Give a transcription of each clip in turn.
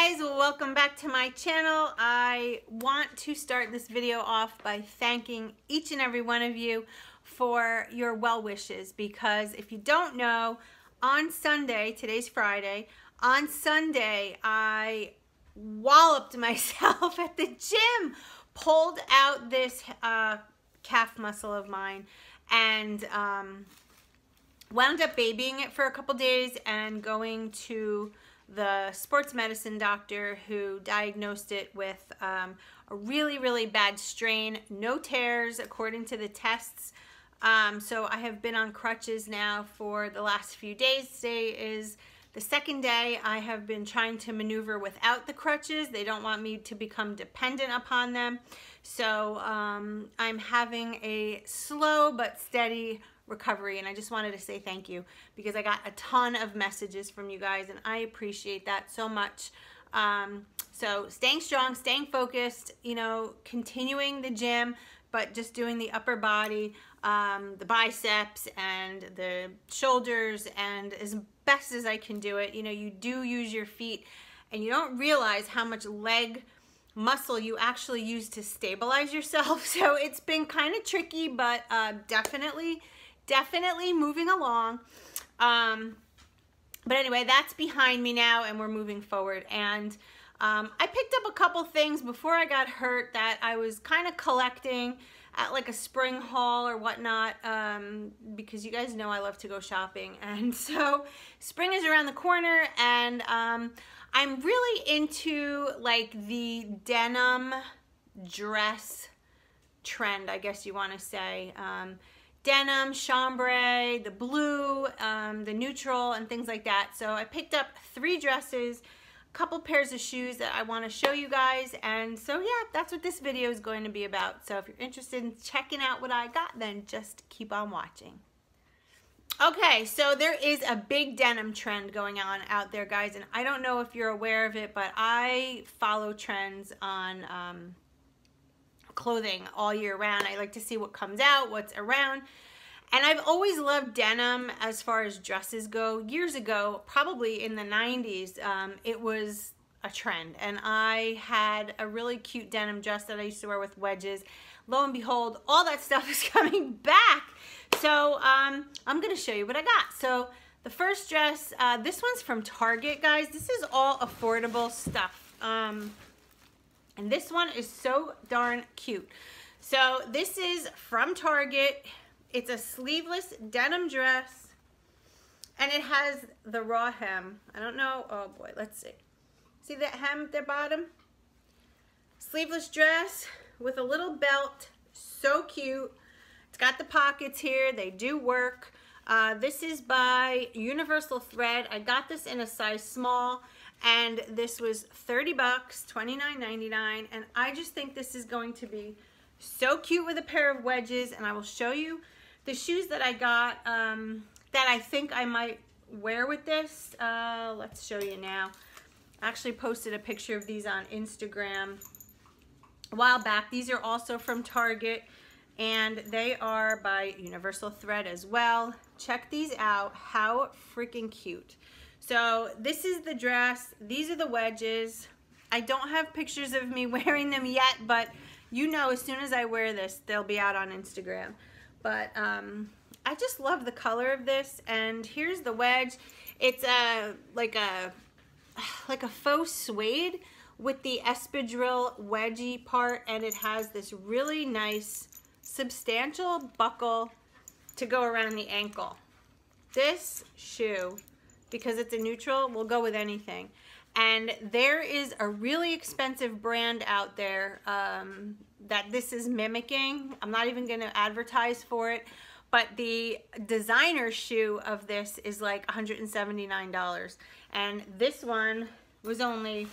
guys, welcome back to my channel. I want to start this video off by thanking each and every one of you for your well wishes, because if you don't know, on Sunday, today's Friday, on Sunday I walloped myself at the gym, pulled out this calf muscle of mine, and wound up babying it for a couple days and going to the sports medicine doctor, who diagnosed it with a really bad strain. No tears according to the tests. So I have been on crutches now for the last few days. Today is the second day I have been trying to maneuver without the crutches. They don't want me to become dependent upon them. So I'm having a slow but steady recovery, and I just wanted to say thank you, because I got a ton of messages from you guys and I appreciate that so much. So staying strong, staying focused, you know, continuing the gym, but just doing the upper body, the biceps and the shoulders, and as best as I can do it. You know, you do use your feet and you don't realize how much leg muscle you actually use to stabilize yourself. So it's been kind of tricky, but definitely moving along. But anyway, that's behind me now and we're moving forward. And I picked up a couple things before I got hurt that I was kind of collecting at like a spring haul or whatnot, because you guys know I love to go shopping. And so spring is around the corner, and I'm really into like the denim dress trend, I guess you want to say. Denim, chambray, the blue, the neutral, and things like that. So I picked up 3 dresses, a couple pairs of shoes that I want to show you guys. And so yeah, that's what this video is going to be about. So if you're interested in checking out what I got, then just keep on watching. Okay, so there is a big denim trend going on out there, guys, and I don't know if you're aware of it, but I follow trends on clothing all year round. I like to see what comes out, what's around, and I've always loved denim as far as dresses go. Years ago, probably in the 90s, it was a trend, and I had a really cute denim dress that I used to wear with wedges. Lo and behold, all that stuff is coming back. So I'm gonna show you what I got. So the first dress, this one's from Target, guys. This is all affordable stuff. And this one is so darn cute. So this is from Target. It's a sleeveless denim dress, and it has the raw hem. I don't know, oh boy, let's see. See that hem at the bottom? Sleeveless dress with a little belt, so cute. It's got the pockets here, they do work. This is by Universal Thread. I got this in a size small, and this was 30 bucks, $29.99, and I just think this is going to be so cute with a pair of wedges. And I will show you the shoes that I got that I think I might wear with this. Let's show you now. I actually posted a picture of these on Instagram a while back. These are also from Target, and they are by Universal Thread as well. Check these out, how freaking cute. So this is the dress, these are the wedges. I don't have pictures of me wearing them yet, but you know, as soon as I wear this, they'll be out on Instagram. But I just love the color of this. And here's the wedge. It's like a faux suede with the espadrille wedgie part, and it has this really nice substantial buckle to go around the ankle. This shoe, because it's a neutral, will go with anything. And there is a really expensive brand out there that this is mimicking. I'm not even going to advertise for it, but the designer shoe of this is like $179, and this one was only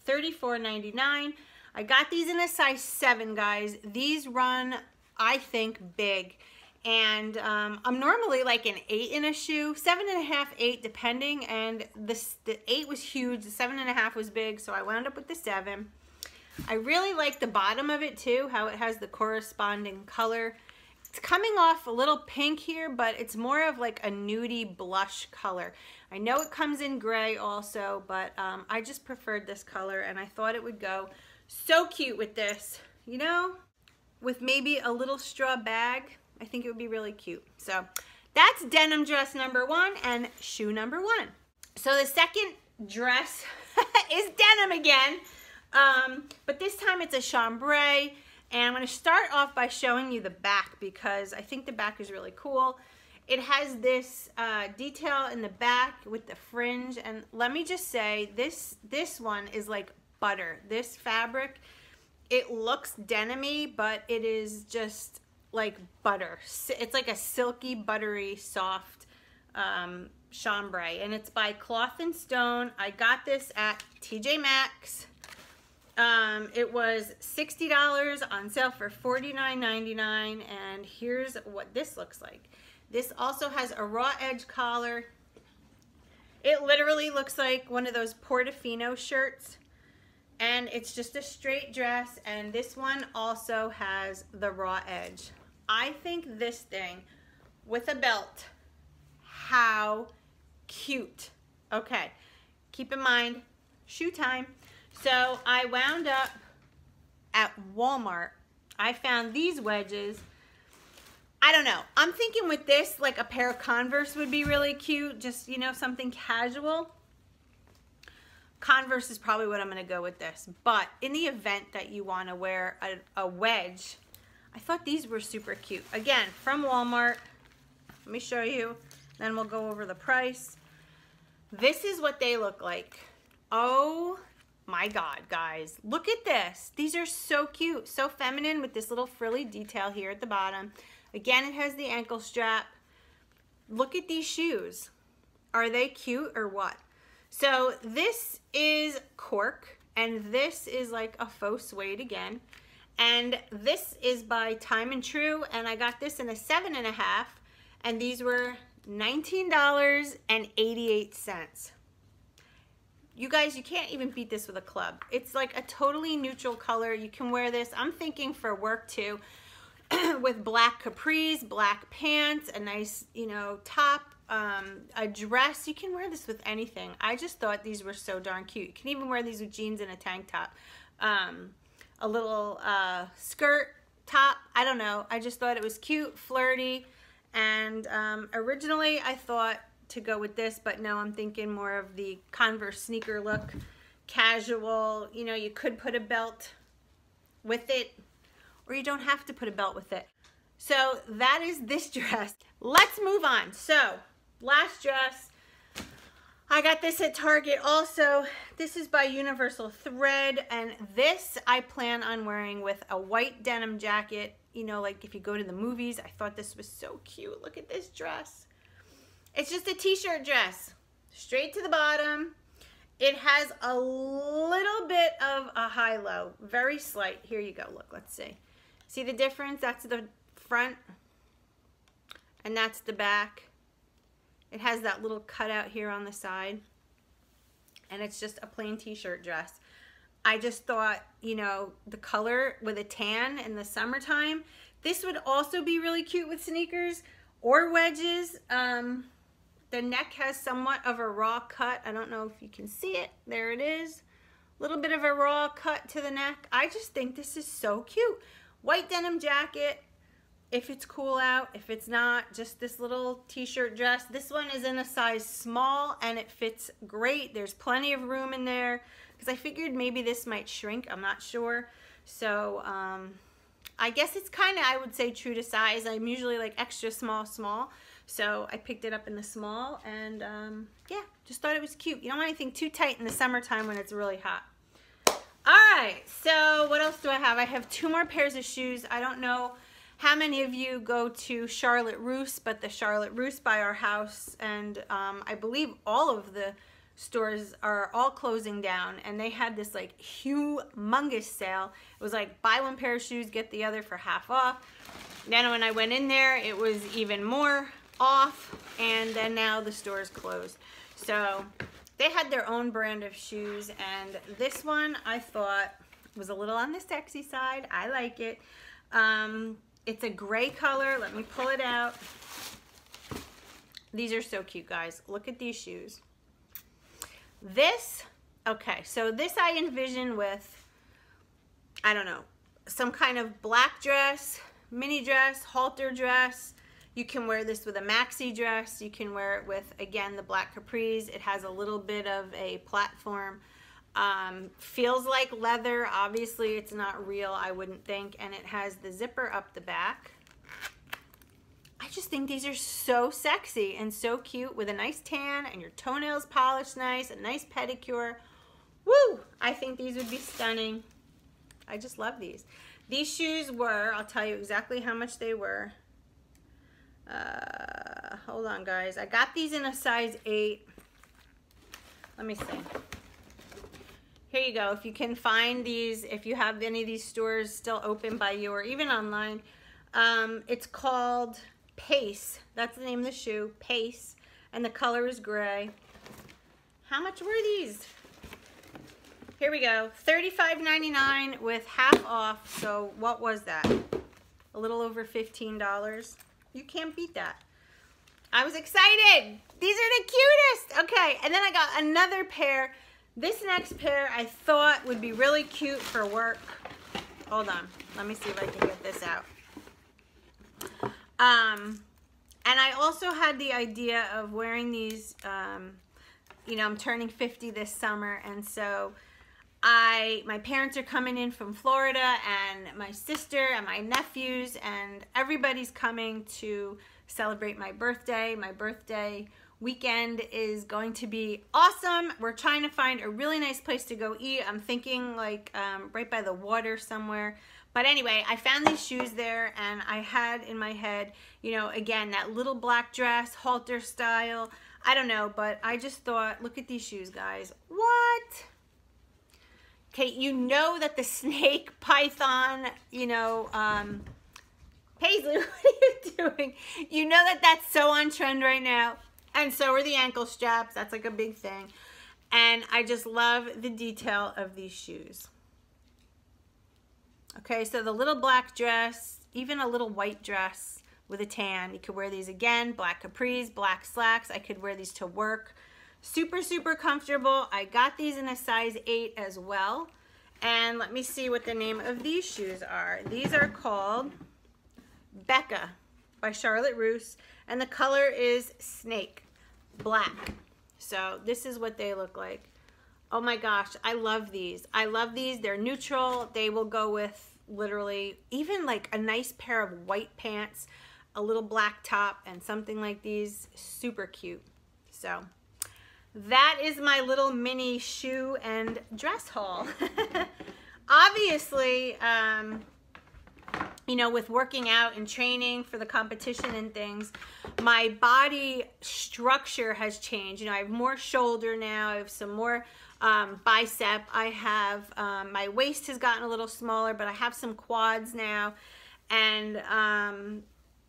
$34.99. I got these in a size 7, guys. These run, I think, big. And I'm normally like an 8 in a shoe, 7.5, 8 depending, and the 8 was huge, the 7.5 was big, so I wound up with the 7. I really like the bottom of it too, how it has the corresponding color It's coming off a little pink here, but it's more of like a nudie blush color. I know it comes in gray also, but I just preferred this color and I thought it would go so cute with this, you know, with maybe a little straw bag. I think it would be really cute. So that's denim dress number 1 and shoe number 1. So the second dress is denim again, but this time it's a chambray. And I'm going to start off by showing you the back because I think the back is really cool. It has this detail in the back with the fringe, and let me just say, this one is like butter. This fabric, it looks denim-y, but it is just like butter. It's like a silky, buttery, soft chambray, and it's by Cloth and Stone. I got this at TJ Maxx. It was $60 on sale for $49.99, and here's what this looks like. This also has a raw edge collar. It literally looks like one of those Portofino shirts, and it's just a straight dress, and this one also has the raw edge. I think this thing with a belt, how cute. Okay, keep in mind, shoe time. So I wound up at Walmart. I found these wedges. I don't know. I'm thinking with this, like a pair of Converse would be really cute. Just, you know, something casual. Converse is probably what I'm going to go with this. But in the event that you want to wear a wedge, I thought these were super cute. Again, from Walmart. Let me show you. Then we'll go over the price. This is what they look like. Oh my God, guys, look at this. These are so cute, so feminine with this little frilly detail here at the bottom. Again, it has the ankle strap. Look at these shoes. Are they cute or what? So this is cork, and this is like a faux suede again. And this is by Time and True, and I got this in a 7.5, and these were $19.88. You guys, you can't even beat this with a club. It's like a totally neutral color. You can wear this, I'm thinking, for work too, with black capris, black pants, a nice, you know, top, a dress. You can wear this with anything. I just thought these were so darn cute. You can even wear these with jeans and a tank top. A little skirt top. I don't know. I just thought it was cute, flirty, and originally I thought to go with this, but no, I'm thinking more of the Converse sneaker look, casual. You know, you could put a belt with it, or you don't have to put a belt with it. So that is this dress. Let's move on. So last dress, I got this at Target also. This is by Universal Thread, and this I plan on wearing with a white denim jacket. You know, like if you go to the movies. I thought this was so cute. Look at this dress. It's just a t-shirt dress, straight to the bottom. It has a little bit of a high-low, very slight. Here you go, look, let's see. See the difference? That's the front, and that's the back. It has that little cutout here on the side, and it's just a plain t-shirt dress. I just thought, you know, the color with a tan in the summertime, this would also be really cute with sneakers or wedges. The neck has somewhat of a raw cut. I don't know if you can see it. There it is. A little bit of a raw cut to the neck. I just think this is so cute. White denim jacket, if it's cool out. If it's not, just this little t-shirt dress. This one is in a size small, and it fits great. There's plenty of room in there, because I figured maybe this might shrink. I'm not sure. So I guess it's kind of, I would say, true to size. I'm usually like extra small. So I picked it up in the small, and yeah, just thought it was cute. You don't want anything too tight in the summertime when it's really hot. All right, so what else do I have? I have 2 more pairs of shoes. I don't know how many of you go to Charlotte Russe, but the Charlotte Russe by our house, and I believe all of the stores are all closing down, and they had this like humongous sale. It was like buy 1 pair of shoes, get the other for half off. Then when I went in there, it was even more off, and then now the store is closed. So they had their own brand of shoes, and this one I thought was a little on the sexy side. I like it. It's a gray color. Let me pull it out. These are so cute, guys. Look at these shoes. This, okay, so this I envision with, I don't know, some kind of black dress, mini dress, halter dress. You can wear this with a maxi dress. You can wear it with, again, the black capris. It has a little bit of a platform. Feels like leather. Obviously, it's not real, I wouldn't think. And it has the zipper up the back. I just think these are so sexy and so cute with a nice tan and your toenails polished nice, a nice pedicure. Woo! I think these would be stunning. I just love these. These shoes were, I'll tell you exactly how much they were. Hold on, guys. I got these in a size 8. Let me see. Here you go. If you can find these, if you have any of these stores still open by you or even online, it's called Pace. That's the name of the shoe, Pace, and the color is gray. How much were these? Here we go, $35.99 with half off. So what was that? A little over $15. You can't beat that. I was excited. These are the cutest. Okay, and then I got another pair. This next pair I thought would be really cute for work. Hold on, let me see if I can get this out. And I also had the idea of wearing these, you know, I'm turning 50 this summer, and so my parents are coming in from Florida, and my sister and my nephews, and everybody's coming to celebrate my birthday. My birthday weekend is going to be awesome. We're trying to find a really nice place to go eat. I'm thinking like right by the water somewhere. But anyway, I found these shoes there, and I had in my head, you know, again, that little black dress, halter style. I don't know, but I just thought, look at these shoes, guys. What? Okay, you know that the snake python, you know, Paisley, what are you doing? You know that that's so on trend right now. And so are the ankle straps. That's like a big thing. And I just love the detail of these shoes. Okay, so the little black dress, even a little white dress with a tan. You could wear these again, black capris, black slacks. I could wear these to work. Super, super comfortable. I got these in a size 8 as well. And let me see what the name of these shoes are. These are called Becca by Charlotte Russe. And the color is snake, black. So this is what they look like. Oh my gosh, I love these. I love these. They're neutral. They will go with literally even like a nice pair of white pants, a little black top, and something like these. Super cute. So that is my little mini shoe and dress haul. Obviously, you know, with working out and training for the competition and things, my body structure has changed. You know, I have more shoulder now. I have some more bicep. I have, my waist has gotten a little smaller, but I have some quads now. And,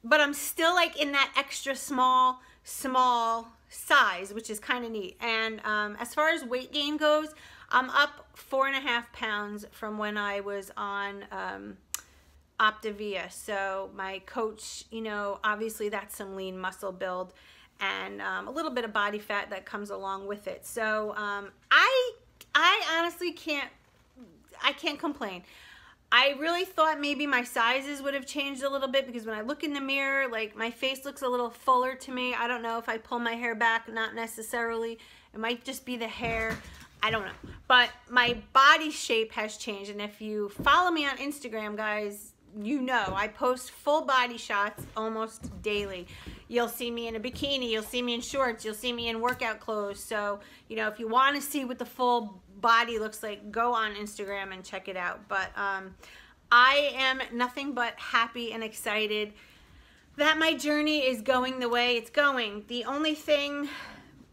but I'm still like in that extra small size, which is kind of neat. And as far as weight gain goes, I'm up 4.5 pounds from when I was on Optavia. So my coach, you know, obviously that's some lean muscle build and a little bit of body fat that comes along with it. So I honestly can't complain. I really thought maybe my sizes would have changed a little bit, because when I look in the mirror, like my face looks a little fuller to me. I don't know if I pull my hair back, not necessarily. It might just be the hair. I don't know. But my body shape has changed. And if you follow me on Instagram, guys, you know I post full body shots almost daily. You'll see me in a bikini, you'll see me in shorts, you'll see me in workout clothes. So, you know, if you want to see what the full body looks like, go on Instagram and check it out. But I am nothing but happy and excited that my journey is going the way it's going. The only thing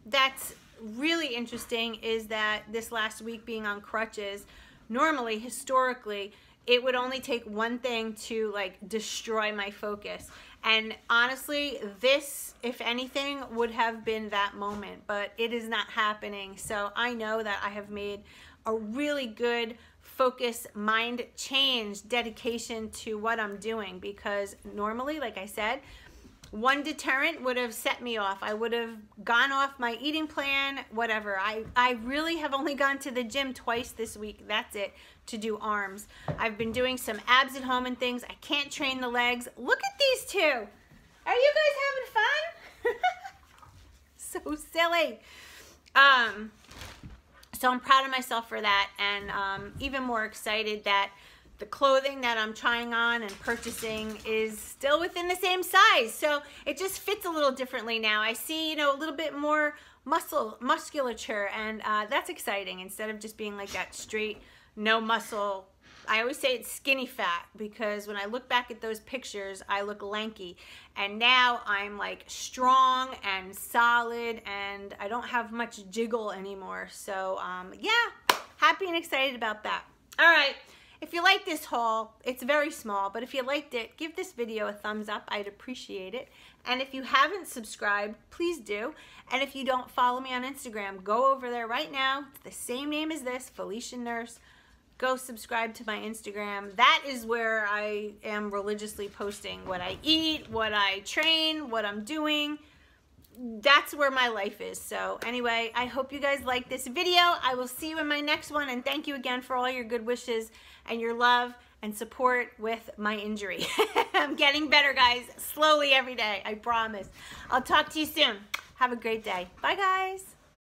that's really interesting is that this last week being on crutches, normally, historically, it would only take one thing to like destroy my focus. And honestly, this, if anything, would have been that moment, but it is not happening. So I know that I have made a really good focus, mind change, dedication to what I'm doing, because normally, like I said, one deterrent would have set me off. I would have gone off my eating plan, whatever. I really have only gone to the gym twice this week. That's it, to do arms. I've been doing some abs at home and things. I can't train the legs. Look at these two. Are you guys having fun? So silly. So I'm proud of myself for that, and even more excited that the clothing that I'm trying on and purchasing is still within the same size. So it just fits a little differently now. I see, you know, a little bit more musculature, and that's exciting, instead of just being like that straight, no muscle. I always say it's skinny fat, because when I look back at those pictures, I look lanky. And now I'm like strong and solid, and I don't have much jiggle anymore. So yeah, happy and excited about that. All right. If you like this haul, it's very small, but if you liked it, give this video a thumbs up. I'd appreciate it. And if you haven't subscribed, please do. And if you don't follow me on Instagram, go over there right now. It's the same name as this, Feliciannurse. Go subscribe to my Instagram. That is where I am religiously posting what I eat, what I train, what I'm doing. That's where my life is. So anyway, I hope you guys like this video. I will see you in my next one, and thank you again for all your good wishes and your love and support with my injury. I'm getting better, guys, slowly every day, I promise. I'll talk to you soon. Have a great day. Bye, guys.